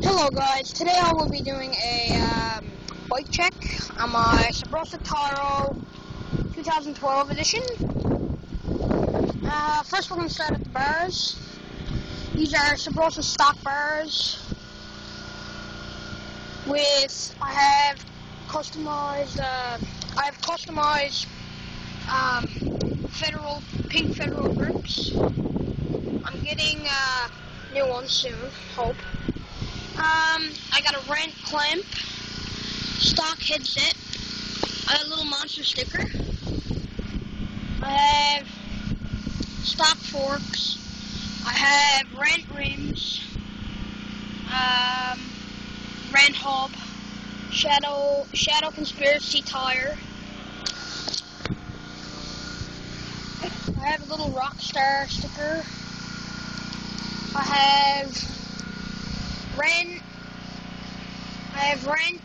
Hello guys, today I will be doing a bike check on my Subrosa Tiro 2012 edition. First we're going to start at the bars. These are Subrosa stock bars with, I have customized pink federal grips. I'm getting new ones soon, hope. I got a rent clamp, stock headset, I got a little monster sticker, I have stock forks, I have rent rims, rent hub, shadow conspiracy tire, I have a little rockstar sticker, I have rent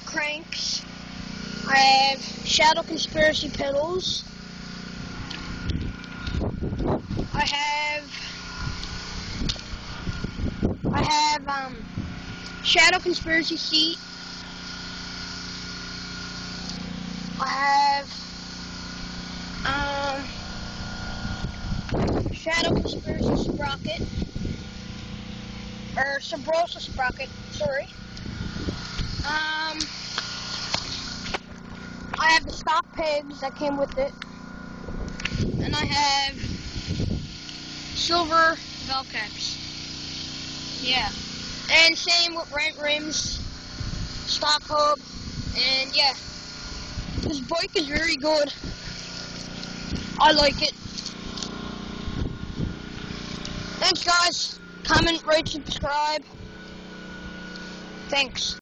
cranks, I have shadow conspiracy pedals, I have shadow conspiracy seat, I have shadow conspiracy sprocket, or subrosa sprocket, sorry. I have the stock pegs that came with it, and I have silver valve caps. Yeah, and same with rent rims, stock hub, and yeah, this bike is very good. I like it. Thanks guys. Comment, rate, subscribe. Thanks.